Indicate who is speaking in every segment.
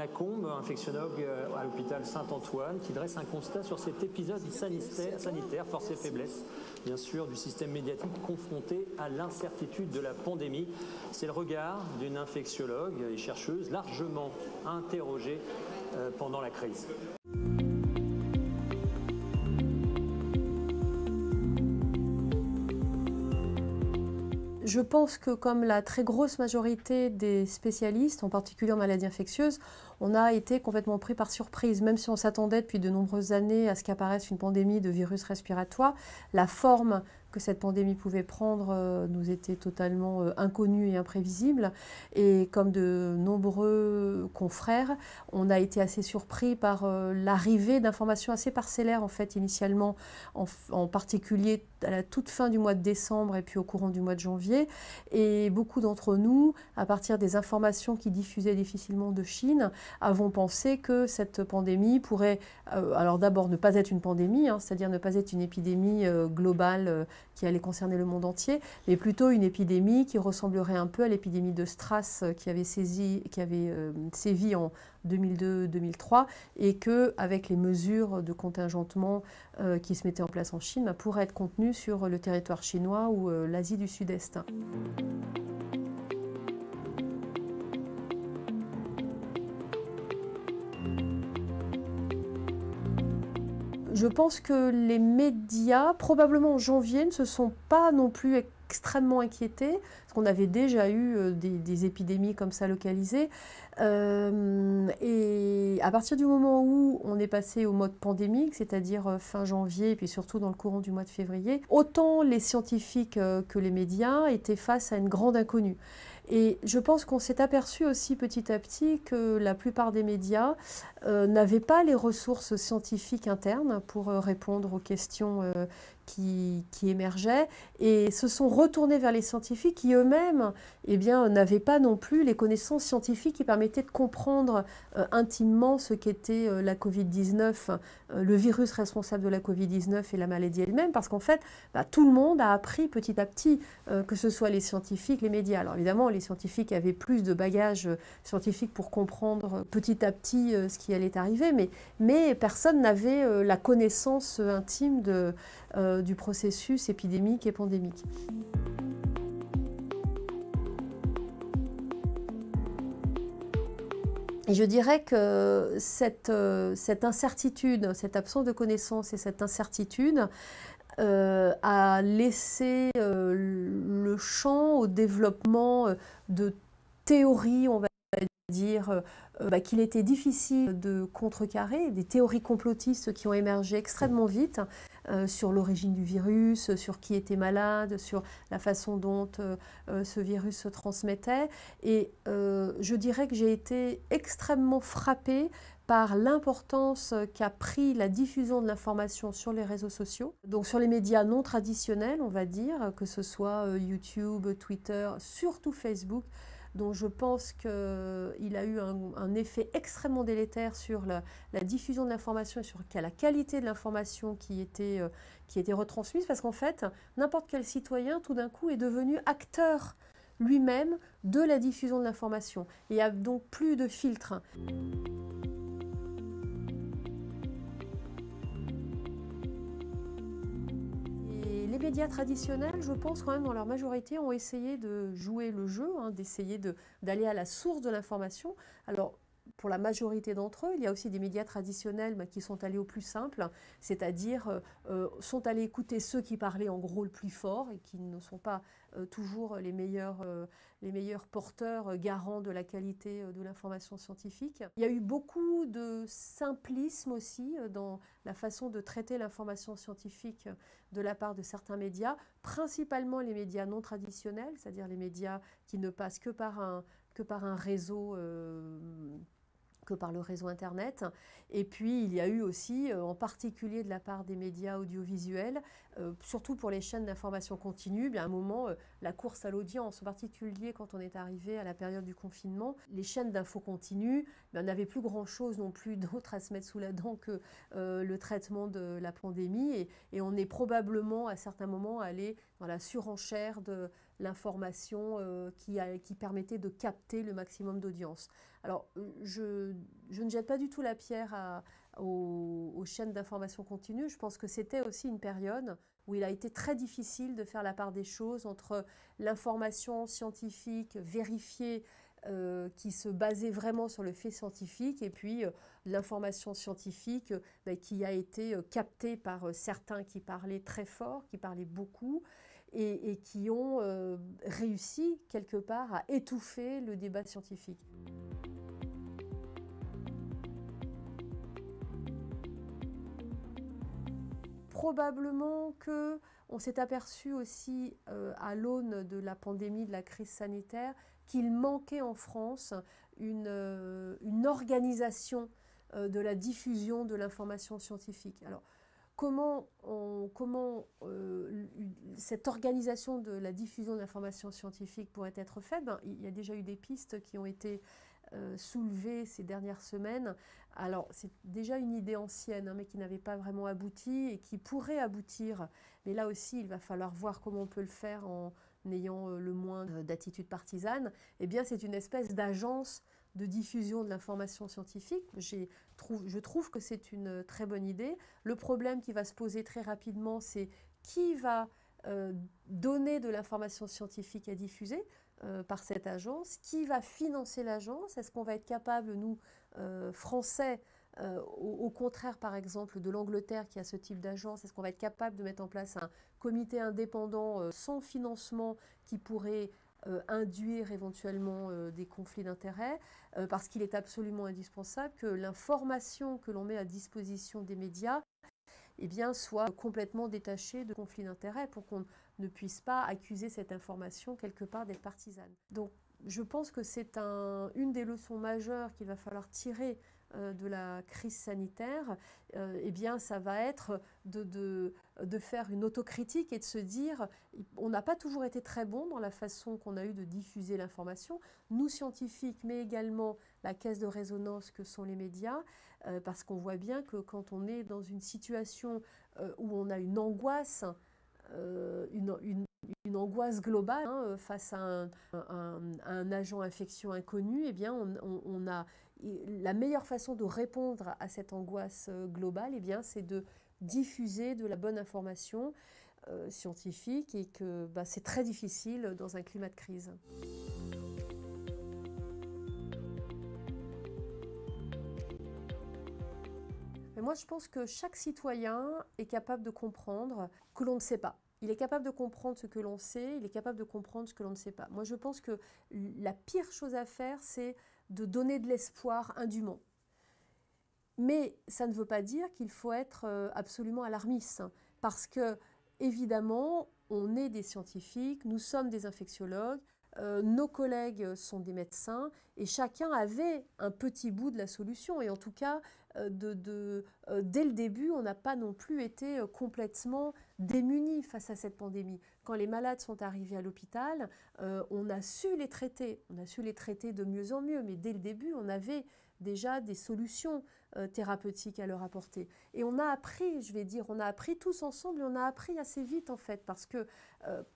Speaker 1: Lacombe, infectiologue à l'hôpital Saint-Antoine, qui dresse un constat sur cet épisode sanitaire, force et faiblesse, bien sûr, du système médiatique confronté à l'incertitude de la pandémie. C'est le regard d'une infectiologue et chercheuse largement interrogée pendant la crise.
Speaker 2: Je pense que comme la très grosse majorité des spécialistes, en particulier en maladies infectieuses, on a été complètement pris par surprise. Même si on s'attendait depuis de nombreuses années à ce qu'apparaisse une pandémie de virus respiratoire, la forme que cette pandémie pouvait prendre nous était totalement inconnue et imprévisible. Et comme de nombreux confrères, on a été assez surpris par l'arrivée d'informations assez parcellaires, en fait, initialement, en particulier à la toute fin du mois de décembre et puis au courant du mois de janvier. Et beaucoup d'entre nous, à partir des informations qui diffusaient difficilement de Chine, avons pensé que cette pandémie pourrait, alors d'abord ne pas être une pandémie, c'est-à-dire ne pas être une épidémie globale qui allait concerner le monde entier, mais plutôt une épidémie qui ressemblerait un peu à l'épidémie de Stras qui avait sévi en 2002-2003 et que, avec les mesures de contingentement qui se mettaient en place en Chine, pourrait être contenue sur le territoire chinois ou l'Asie du Sud-Est. Je pense que les médias, probablement en janvier, ne se sont pas non plus extrêmement inquiétés, parce qu'on avait déjà eu des épidémies comme ça localisées. Et à partir du moment où on est passé au mode pandémique, c'est-à-dire fin janvier, et puis surtout dans le courant du mois de février, autant les scientifiques que les médias étaient face à une grande inconnue. Et je pense qu'on s'est aperçu aussi petit à petit que la plupart des médias n'avaient pas les ressources scientifiques internes pour répondre aux questions qui émergeaient et se sont retournés vers les scientifiques qui eux-mêmes n'avaient pas non plus les connaissances scientifiques qui permettaient de comprendre intimement ce qu'était la Covid-19, le virus responsable de la Covid-19 et la maladie elle-même, parce qu'en fait, tout le monde a appris petit à petit, que ce soit les scientifiques, les médias. Alors évidemment, les scientifiques avaient plus de bagages scientifiques pour comprendre petit à petit ce qui allait arriver, mais personne n'avait la connaissance intime du processus épidémique et pandémique. Et je dirais que cette incertitude, cette absence de connaissance et cette incertitude a laissé le champ au développement de théories, on va dire, qu'il était difficile de contrecarrer, des théories complotistes qui ont émergé extrêmement vite sur l'origine du virus, sur qui était malade, sur la façon dont ce virus se transmettait. Et je dirais que j'ai été extrêmement frappée par l'importance qu'a pris la diffusion de l'information sur les réseaux sociaux, donc sur les médias non traditionnels, on va dire, que ce soit YouTube, Twitter, surtout Facebook, dont je pense qu'il a eu un effet extrêmement délétère sur la diffusion de l'information et sur la qualité de l'information qui était retransmise, parce qu'en fait, n'importe quel citoyen, tout d'un coup, est devenu acteur lui-même de la diffusion de l'information. Il n'y a donc plus de filtre. Les médias traditionnels, je pense quand même dans leur majorité, ont essayé de jouer le jeu, d'essayer d'aller à la source de l'information. Alors, pour la majorité d'entre eux, il y a aussi des médias traditionnels qui sont allés au plus simple, c'est-à-dire sont allés écouter ceux qui parlaient en gros le plus fort et qui ne sont pas toujours les meilleurs porteurs, garants de la qualité de l'information scientifique. Il y a eu beaucoup de simplisme aussi dans la façon de traiter l'information scientifique de la part de certains médias, principalement les médias non traditionnels, c'est-à-dire les médias qui ne passent que par un réseau que par le réseau Internet. Et puis, il y a eu aussi, en particulier de la part des médias audiovisuels, surtout pour les chaînes d'information continue, à un moment, la course à l'audience, en particulier quand on est arrivé à la période du confinement, les chaînes d'info continue n'avaient plus grand-chose non plus d'autre à se mettre sous la dent que le traitement de la pandémie. Et on est probablement, à certains moments, allé dans la surenchère de l'information qui permettait de capter le maximum d'audience. Alors, je je ne jette pas du tout la pierre aux chaînes d'information continue. Je pense que c'était aussi une période où il a été très difficile de faire la part des choses entre l'information scientifique vérifiée qui se basait vraiment sur le fait scientifique et puis l'information scientifique qui a été captée par certains qui parlaient très fort, qui parlaient beaucoup et qui ont réussi quelque part à étouffer le débat scientifique. Probablement qu'on s'est aperçu aussi à l'aune de la pandémie, de la crise sanitaire, qu'il manquait en France une organisation de la diffusion de l'information scientifique. Alors, comment cette organisation de la diffusion de l'information scientifique pourrait être faite? Il y a déjà eu des pistes qui ont été soulevées ces dernières semaines. Alors, c'est déjà une idée ancienne, mais qui n'avait pas vraiment abouti et qui pourrait aboutir. Mais là aussi, il va falloir voir comment on peut le faire en ayant le moins d'attitude partisane. Eh bien, c'est une espèce d'agence de diffusion de l'information scientifique. Je trouve que c'est une très bonne idée. Le problème qui va se poser très rapidement, c'est qui va donner de l'information scientifique à diffuser par cette agence, qui va financer l'agence. Est-ce qu'on va être capable, nous, Français, au contraire, par exemple, de l'Angleterre qui a ce type d'agence, est-ce qu'on va être capable de mettre en place un comité indépendant sans financement qui pourrait induire éventuellement des conflits d'intérêts, parce qu'il est absolument indispensable que l'information que l'on met à disposition des médias soit complètement détachée de conflits d'intérêts pour qu'on ne puisse pas accuser cette information quelque part d'être partisane. Donc je pense que c'est une des leçons majeures qu'il va falloir tirer de la crise sanitaire, ça va être de faire une autocritique et de se dire on n'a pas toujours été très bon dans la façon qu'on a eu de diffuser l'information, nous scientifiques, mais également la caisse de résonance que sont les médias, parce qu'on voit bien que quand on est dans une situation où on a une angoisse, une angoisse globale face à un agent infectieux inconnu, on a la meilleure façon de répondre à cette angoisse globale, c'est de diffuser de la bonne information scientifique et que c'est très difficile dans un climat de crise. Mais moi, je pense que chaque citoyen est capable de comprendre que l'on ne sait pas. Il est capable de comprendre ce que l'on sait, il est capable de comprendre ce que l'on ne sait pas. Moi, je pense que la pire chose à faire, c'est de donner de l'espoir indûment. Mais ça ne veut pas dire qu'il faut être absolument alarmiste, parce que, évidemment, on est des scientifiques, nous sommes des infectiologues, nos collègues sont des médecins et chacun avait un petit bout de la solution. Et en tout cas, dès le début, on n'a pas non plus été complètement démunis face à cette pandémie. Quand les malades sont arrivés à l'hôpital, on a su les traiter. On a su les traiter de mieux en mieux, mais dès le début, on avait déjà des solutions thérapeutiques à leur apporter. Et on a appris, on a appris tous ensemble, et on a appris assez vite en fait, parce que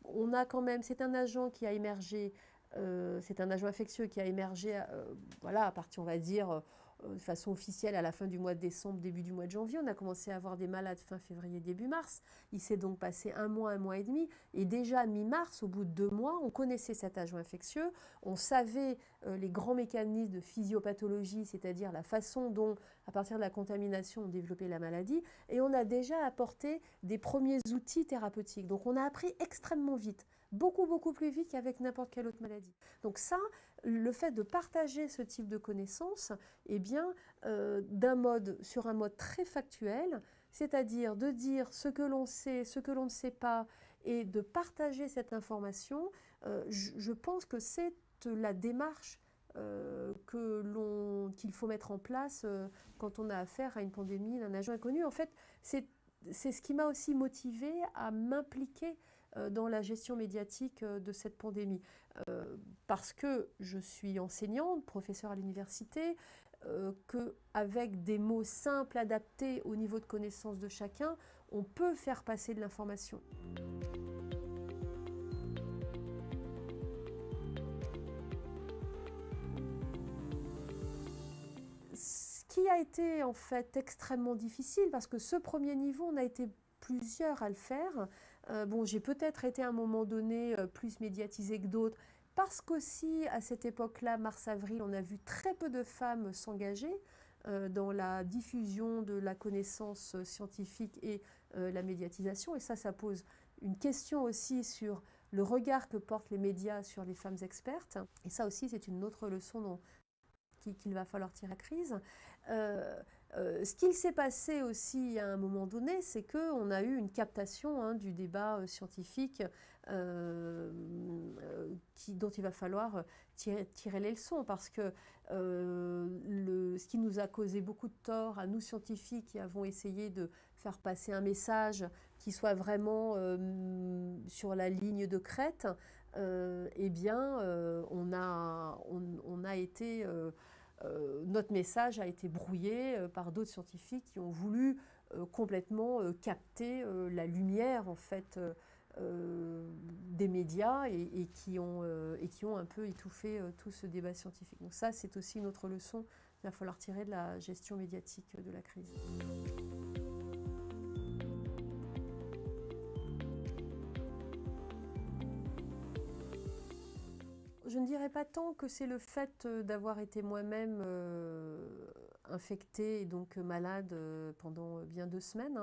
Speaker 2: on a quand même, c'est un agent qui a émergé, c'est un agent infectieux qui a émergé, à partir, on va dire, de façon officielle à la fin du mois de décembre, début du mois de janvier. On a commencé à avoir des malades fin février, début mars. Il s'est donc passé un mois et demi. Et déjà mi-mars, au bout de 2 mois, on connaissait cet agent infectieux. On savait les grands mécanismes de physiopathologie, c'est-à-dire la façon dont, à partir de la contamination, on développait la maladie. Et on a déjà apporté des premiers outils thérapeutiques. Donc on a appris extrêmement vite. Beaucoup plus vite qu'avec n'importe quelle autre maladie. Donc ça, le fait de partager ce type de connaissances, sur un mode très factuel, c'est-à-dire de dire ce que l'on sait, ce que l'on ne sait pas, et de partager cette information, je pense que c'est la démarche qu'il faut mettre en place quand on a affaire à une pandémie d'un agent inconnu. En fait, c'est ce qui m'a aussi motivée à m'impliquer dans la gestion médiatique de cette pandémie. Parce que je suis enseignante, professeure à l'université, qu'avec des mots simples, adaptés au niveau de connaissance de chacun, on peut faire passer de l'information. a été en fait extrêmement difficile parce que ce premier niveau, on a été plusieurs à le faire. Bon, j'ai peut-être été à un moment donné plus médiatisée que d'autres parce qu'aussi à cette époque-là, mars-avril, on a vu très peu de femmes s'engager dans la diffusion de la connaissance scientifique et la médiatisation. Et ça pose une question aussi sur le regard que portent les médias sur les femmes expertes. Et ça aussi, c'est une autre leçon qu'il va falloir tirer la crise. Ce qu'il s'est passé aussi à un moment donné, c'est qu'on a eu une captation du débat scientifique dont il va falloir tirer les leçons, parce que ce qui nous a causé beaucoup de tort à nous scientifiques qui avons essayé de faire passer un message qui soit vraiment sur la ligne de crête, eh bien, on a été... notre message a été brouillé par d'autres scientifiques qui ont voulu complètement capter la lumière en fait des médias et qui ont un peu étouffé tout ce débat scientifique. Donc ça, c'est aussi une autre leçon qu'il va falloir tirer de la gestion médiatique de la crise. Je ne dirais pas tant que c'est le fait d'avoir été moi-même infectée et donc malade pendant bien 2 semaines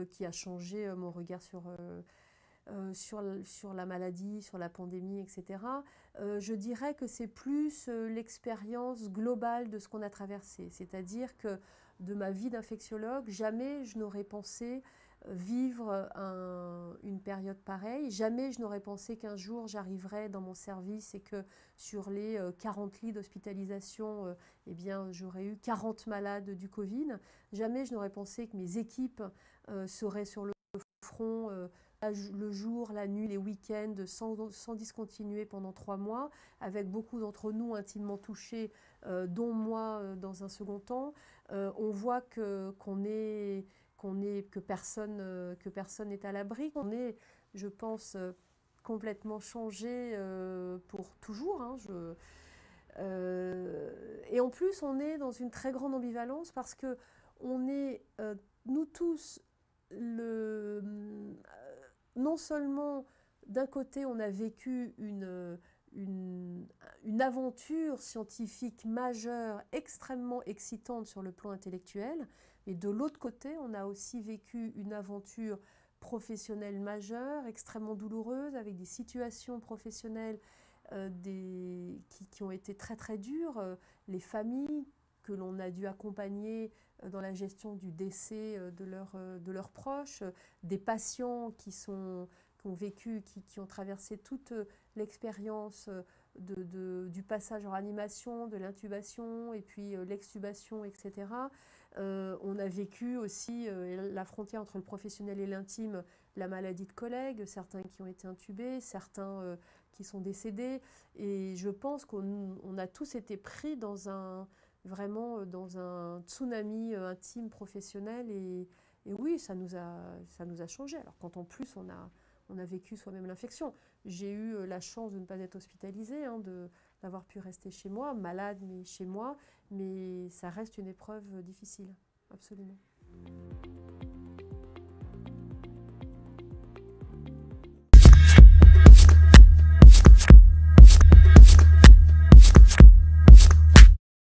Speaker 2: qui a changé mon regard sur la maladie, sur la pandémie, etc. Je dirais que c'est plus l'expérience globale de ce qu'on a traversé. C'est-à-dire que de ma vie d'infectiologue, jamais je n'aurais pensé vivre une période pareille. Jamais je n'aurais pensé qu'un jour j'arriverais dans mon service et que sur les 40 lits d'hospitalisation, eh bien, j'aurais eu 40 malades du Covid. Jamais je n'aurais pensé que mes équipes seraient sur le front le jour, la nuit, les week-ends, sans discontinuer pendant 3 mois, avec beaucoup d'entre nous intimement touchés, dont moi dans un second temps. On voit que personne n'est à l'abri, qu'on est, je pense, complètement changé pour toujours. Et en plus, on est dans une très grande ambivalence parce que on est, nous tous, non seulement d'un côté, on a vécu une aventure scientifique majeure, extrêmement excitante sur le plan intellectuel, et de l'autre côté, on a aussi vécu une aventure professionnelle majeure, extrêmement douloureuse, avec des situations professionnelles qui ont été très très dures, les familles que l'on a dû accompagner dans la gestion du décès de leurs proches, des patients qui ont vécu, qui ont traversé toute l'expérience du passage en réanimation, de l'intubation et puis l'extubation, etc. On a vécu aussi la frontière entre le professionnel et l'intime, la maladie de collègues, certains qui ont été intubés, certains qui sont décédés. Et je pense qu'on a tous été pris vraiment dans un tsunami intime professionnel. Et oui, ça nous a changé. Alors quand en plus on a vécu soi-même l'infection. J'ai eu la chance de ne pas être hospitalisée, d'avoir pu rester chez moi, malade mais chez moi, mais ça reste une épreuve difficile, absolument.